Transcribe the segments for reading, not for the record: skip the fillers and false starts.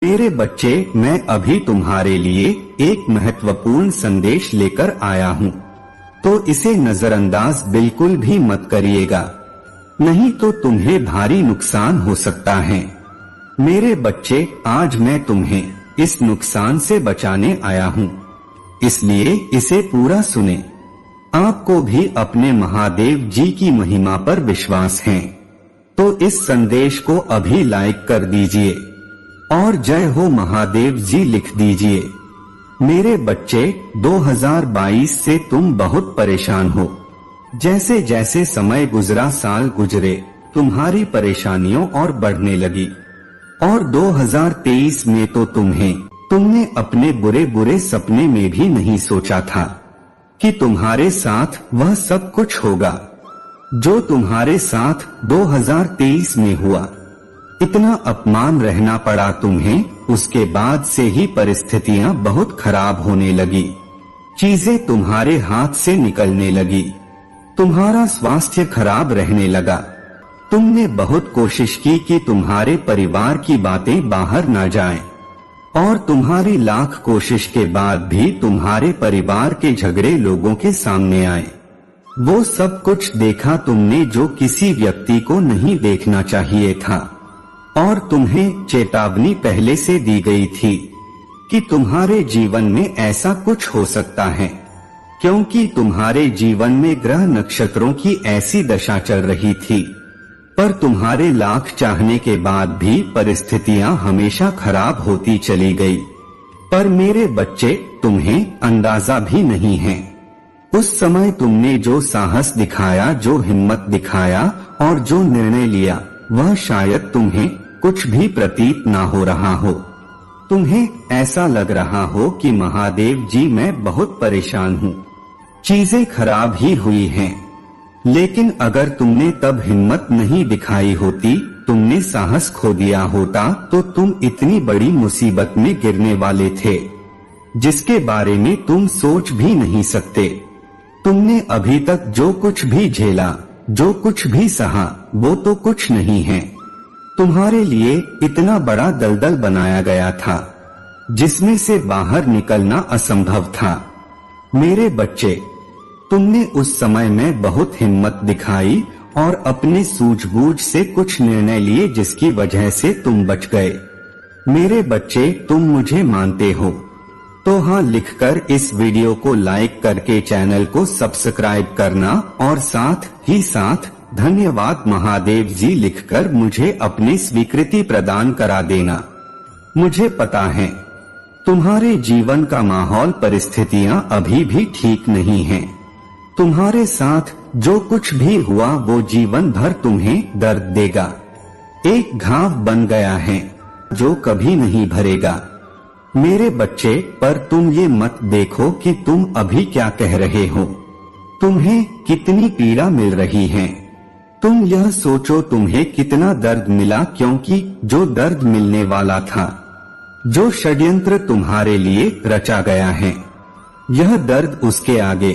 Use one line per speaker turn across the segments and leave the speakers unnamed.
मेरे बच्चे, मैं अभी तुम्हारे लिए एक महत्वपूर्ण संदेश लेकर आया हूँ, तो इसे नजरअंदाज बिल्कुल भी मत करिएगा, नहीं तो तुम्हें भारी नुकसान हो सकता है। मेरे बच्चे, आज मैं तुम्हें इस नुकसान से बचाने आया हूँ, इसलिए इसे पूरा सुने। आपको भी अपने महादेव जी की महिमा पर विश्वास है, तो इस संदेश को अभी लाइक कर दीजिए और जय हो महादेव जी लिख दीजिए। मेरे बच्चे, 2022 से तुम बहुत परेशान हो। जैसे जैसे समय गुजरा, साल गुजरे, तुम्हारी परेशानियों और बढ़ने लगी। और 2023 में तो तुमने अपने बुरे बुरे सपने में भी नहीं सोचा था कि तुम्हारे साथ वह सब कुछ होगा जो तुम्हारे साथ 2023 में हुआ। इतना अपमान रहना पड़ा तुम्हें, उसके बाद से ही परिस्थितियां बहुत खराब होने लगी, चीजें तुम्हारे हाथ से निकलने लगी, तुम्हारा स्वास्थ्य खराब रहने लगा। तुमने बहुत कोशिश की कि तुम्हारे परिवार की बातें बाहर ना जाएं, और तुम्हारी लाख कोशिश के बाद भी तुम्हारे परिवार के झगड़े लोगों के सामने आए। वो सब कुछ देखा तुमने जो किसी व्यक्ति को नहीं देखना चाहिए था, और तुम्हें चेतावनी पहले से दी गई थी कि तुम्हारे जीवन में ऐसा कुछ हो सकता है, क्योंकि तुम्हारे जीवन में ग्रह नक्षत्रों की ऐसी दशा चल रही थी। पर तुम्हारे लाख चाहने के बाद भी परिस्थितियां हमेशा खराब होती चली गई। पर मेरे बच्चे, तुम्हें अंदाजा भी नहीं है, उस समय तुमने जो साहस दिखाया, जो हिम्मत दिखाया और जो निर्णय लिया, वह शायद तुम्हें कुछ भी प्रतीत ना हो रहा हो। तुम्हें ऐसा लग रहा हो कि महादेव जी, मैं बहुत परेशान हूँ, चीजें खराब ही हुई हैं। लेकिन अगर तुमने तब हिम्मत नहीं दिखाई होती, तुमने साहस खो दिया होता, तो तुम इतनी बड़ी मुसीबत में गिरने वाले थे जिसके बारे में तुम सोच भी नहीं सकते। तुमने अभी तक जो कुछ भी झेला, जो कुछ भी सहा, वो तो कुछ नहीं है। तुम्हारे लिए इतना बड़ा दलदल बनाया गया था जिसमें से बाहर निकलना असंभव था। मेरे बच्चे, तुमने उस समय में बहुत हिम्मत दिखाई और अपने सूझबूझ से कुछ निर्णय लिए जिसकी वजह से तुम बच गए। मेरे बच्चे, तुम मुझे मानते हो तो हाँ लिखकर इस वीडियो को लाइक करके चैनल को सब्सक्राइब करना और साथ ही साथ धन्यवाद महादेव जी लिखकर मुझे अपनी स्वीकृति प्रदान करा देना। मुझे पता है तुम्हारे जीवन का माहौल, परिस्थितियां अभी भी ठीक नहीं हैं। तुम्हारे साथ जो कुछ भी हुआ वो जीवन भर तुम्हें दर्द देगा, एक घाव बन गया है जो कभी नहीं भरेगा। मेरे बच्चे, पर तुम ये मत देखो कि तुम अभी क्या कह रहे हो, तुम्हें कितनी पीड़ा मिल रही है। तुम यह सोचो तुम्हें कितना दर्द मिला, क्योंकि जो दर्द मिलने वाला था, जो षड्यंत्र तुम्हारे लिए रचा गया है, यह दर्द उसके आगे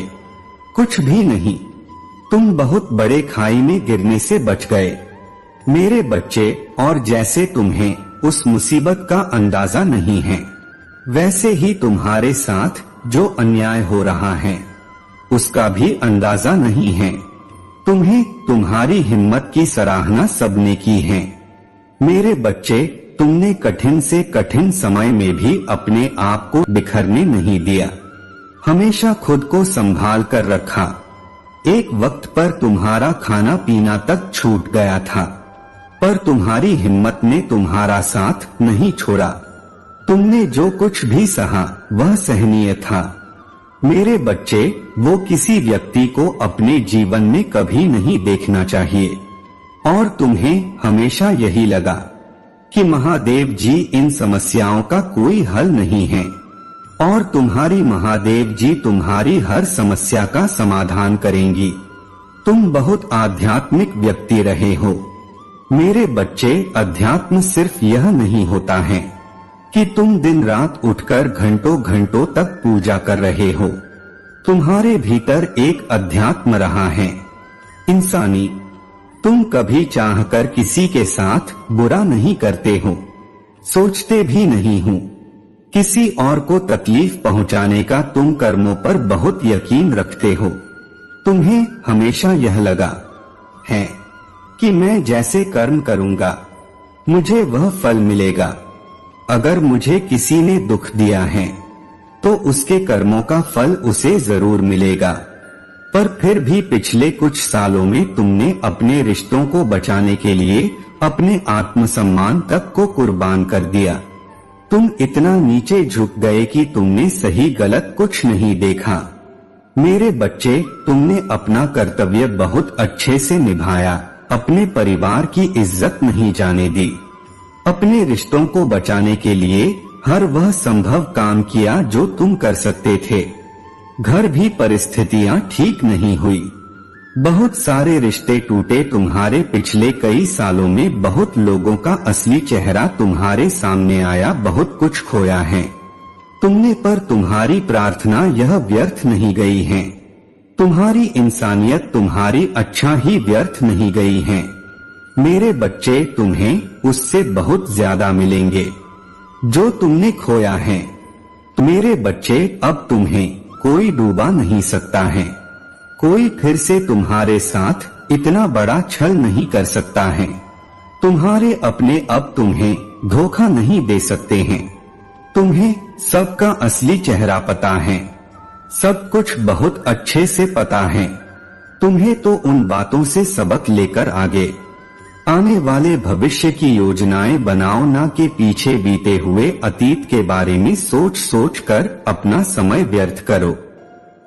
कुछ भी नहीं। तुम बहुत बड़े खाई में गिरने से बच गए मेरे बच्चे, और जैसे तुम्हें उस मुसीबत का अंदाजा नहीं है, वैसे ही तुम्हारे साथ जो अन्याय हो रहा है उसका भी अंदाजा नहीं है। तुम्हें तुम्हारी हिम्मत की सराहना सबने की है। मेरे बच्चे, तुमने कठिन से कठिन समय में भी अपने आप को बिखरने नहीं दिया, हमेशा खुद को संभाल कर रखा। एक वक्त पर तुम्हारा खाना पीना तक छूट गया था, पर तुम्हारी हिम्मत ने तुम्हारा साथ नहीं छोड़ा। तुमने जो कुछ भी सहा वह सहनीय था। मेरे बच्चे, वो किसी व्यक्ति को अपने जीवन में कभी नहीं देखना चाहिए, और तुम्हें हमेशा यही लगा कि महादेव जी इन समस्याओं का कोई हल नहीं है, और तुम्हारी महादेव जी तुम्हारी हर समस्या का समाधान करेंगी। तुम बहुत आध्यात्मिक व्यक्ति रहे हो। मेरे बच्चे, अध्यात्म सिर्फ यह नहीं होता है कि तुम दिन रात उठकर घंटों घंटों तक पूजा कर रहे हो। तुम्हारे भीतर एक अध्यात्म रहा है, इंसानी। तुम कभी चाहकर किसी के साथ बुरा नहीं करते हो, सोचते भी नहीं हूँ। किसी और को तकलीफ पहुँचाने का तुम कर्मों पर बहुत यकीन रखते हो। तुम्हें हमेशा यह लगा है कि मैं जैसे कर्म करूँगा मुझे वह फल मिलेगा। अगर मुझे किसी ने दुख दिया है तो उसके कर्मों का फल उसे जरूर मिलेगा। पर फिर भी पिछले कुछ सालों में तुमने अपने रिश्तों को बचाने के लिए अपने आत्मसम्मान तक को कुर्बान कर दिया। तुम इतना नीचे झुक गए कि तुमने सही गलत कुछ नहीं देखा। मेरे बच्चे, तुमने अपना कर्तव्य बहुत अच्छे से निभाया, अपने परिवार की इज्जत नहीं जाने दी। अपने रिश्तों को बचाने के लिए हर वह संभव काम किया जो तुम कर सकते थे। घर भी परिस्थितियां ठीक नहीं हुई। बहुत सारे रिश्ते टूटे। तुम्हारे पिछले कई सालों में बहुत लोगों का असली चेहरा तुम्हारे सामने आया। बहुत कुछ खोया है तुमने, पर तुम्हारी प्रार्थना यह व्यर्थ नहीं गई है। तुम्हारी इंसानियत, तुम्हारी अच्छा ही व्यर्थ नहीं गई है। मेरे बच्चे, तुम्हें उससे बहुत ज्यादा मिलेंगे जो तुमने खोया है। मेरे बच्चे, अब तुम्हें कोई डूबा नहीं सकता है। कोई फिर से तुम्हारे साथ इतना बड़ा छल नहीं कर सकता है। तुम्हारे अपने अब तुम्हें धोखा नहीं दे सकते हैं। तुम्हें सबका असली चेहरा पता है। सब कुछ बहुत अच्छे से पता है। तुम्हें तो उन बातों से सबक लेकर आगे आने वाले भविष्य की योजनाएं बनाओ, ना कि पीछे बीते हुए अतीत के बारे में सोच सोच कर अपना समय व्यर्थ करो।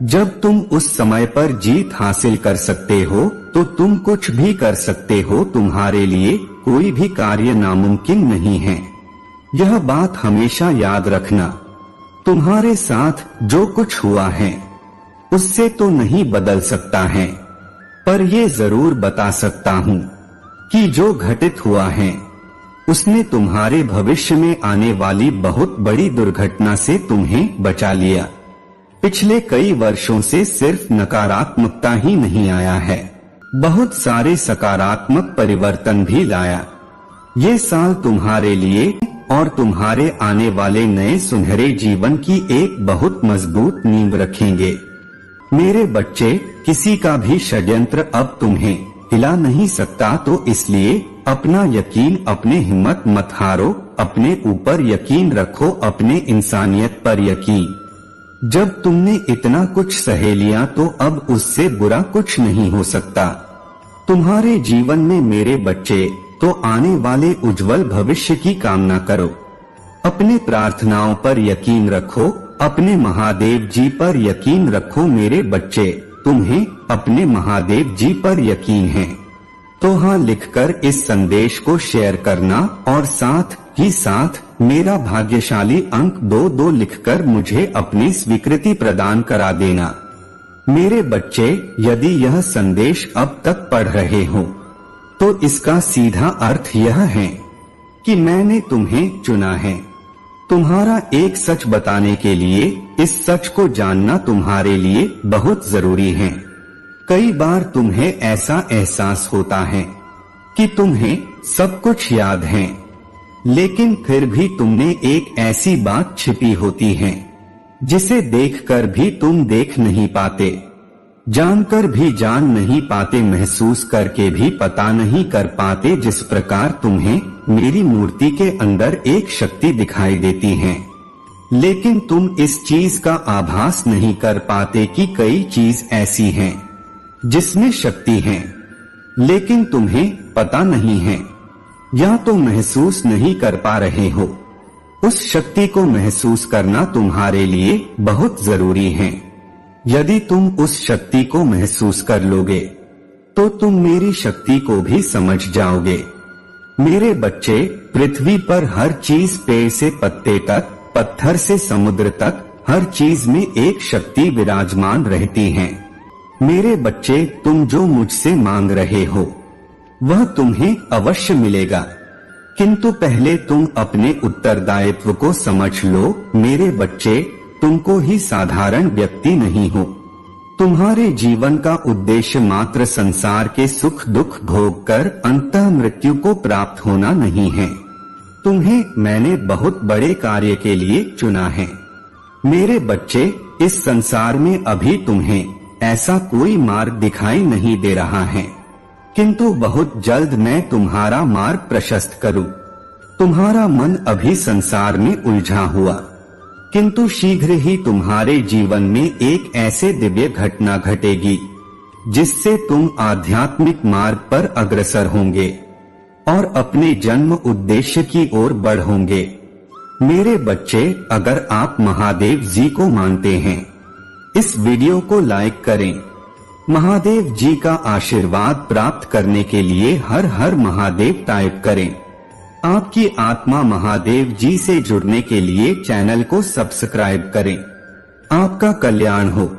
जब तुम उस समय पर जीत हासिल कर सकते हो तो तुम कुछ भी कर सकते हो। तुम्हारे लिए कोई भी कार्य नामुमकिन नहीं है। यह बात हमेशा याद रखना। तुम्हारे साथ जो कुछ हुआ है उससे तो नहीं बदल सकता है, पर ये जरूर बता सकता हूँ कि जो घटित हुआ है उसने तुम्हारे भविष्य में आने वाली बहुत बड़ी दुर्घटना से तुम्हें बचा लिया। पिछले कई वर्षों से सिर्फ नकारात्मकता ही नहीं आया है, बहुत सारे सकारात्मक परिवर्तन भी लाया। ये साल तुम्हारे लिए और तुम्हारे आने वाले नए सुनहरे जीवन की एक बहुत मजबूत नींव रखेंगे। मेरे बच्चे, किसी का भी षड्यंत्र अब तुम्हें हिला नहीं सकता, तो इसलिए अपना यकीन, अपने हिम्मत मत हारो। अपने ऊपर यकीन रखो, अपने इंसानियत पर यकीन। जब तुमने इतना कुछ सह लिया तो अब उससे बुरा कुछ नहीं हो सकता। तुम्हारे जीवन में मेरे बच्चे, तो आने वाले उज्जवल भविष्य की कामना करो। अपने प्रार्थनाओं पर यकीन रखो, अपने महादेव जी पर यकीन रखो। मेरे बच्चे, तुम्हें अपने महादेव जी पर यकीन है तो हाँ लिखकर इस संदेश को शेयर करना और साथ ही साथ मेरा भाग्यशाली अंक 22 लिखकर मुझे अपनी स्वीकृति प्रदान करा देना। मेरे बच्चे, यदि यह संदेश अब तक पढ़ रहे हो तो इसका सीधा अर्थ यह है कि मैंने तुम्हें चुना है। तुम्हारा एक सच बताने के लिए इस सच को जानना तुम्हारे लिए बहुत जरूरी है। कई बार तुम्हें ऐसा एहसास होता है कि तुम्हें सब कुछ याद है, लेकिन फिर भी तुमने एक ऐसी बात छिपी होती है जिसे देखकर भी तुम देख नहीं पाते, जानकर भी जान नहीं पाते, महसूस करके भी पता नहीं कर पाते। जिस प्रकार तुम्हें मेरी मूर्ति के अंदर एक शक्ति दिखाई देती है, लेकिन तुम इस चीज का आभास नहीं कर पाते कि कई चीज ऐसी हैं जिसमें शक्ति है, लेकिन तुम्हें पता नहीं है या तो महसूस नहीं कर पा रहे हो। उस शक्ति को महसूस करना तुम्हारे लिए बहुत जरूरी है। यदि तुम उस शक्ति को महसूस कर लोगे तो तुम मेरी शक्ति को भी समझ जाओगे। मेरे बच्चे, पृथ्वी पर हर चीज, पेड़ से पत्ते तक, पत्थर से समुद्र तक, हर चीज में एक शक्ति विराजमान रहती है। मेरे बच्चे, तुम जो मुझसे मांग रहे हो वह तुम्हें अवश्य मिलेगा, किंतु पहले तुम अपने उत्तरदायित्व को समझ लो। मेरे बच्चे, तुमको ही साधारण व्यक्ति नहीं हो। तुम्हारे जीवन का उद्देश्य मात्र संसार के सुख दुख भोग कर अंततः मृत्यु को प्राप्त होना नहीं है। तुम्हें मैंने बहुत बड़े कार्य के लिए चुना है। मेरे बच्चे, इस संसार में अभी तुम्हें ऐसा कोई मार्ग दिखाई नहीं दे रहा है, किंतु बहुत जल्द मैं तुम्हारा मार्ग प्रशस्त करूं। तुम्हारा मन अभी संसार में उलझा हुआ, किंतु शीघ्र ही तुम्हारे जीवन में एक ऐसे दिव्य घटना घटेगी जिससे तुम आध्यात्मिक मार्ग पर अग्रसर होंगे और अपने जन्म उद्देश्य की ओर बढ़ोगे। मेरे बच्चे, अगर आप महादेव जी को मानते हैं, इस वीडियो को लाइक करें। महादेव जी का आशीर्वाद प्राप्त करने के लिए हर हर महादेव टाइप करें। आपकी आत्मा महादेव जी से जुड़ने के लिए चैनल को सब्सक्राइब करें। आपका कल्याण हो।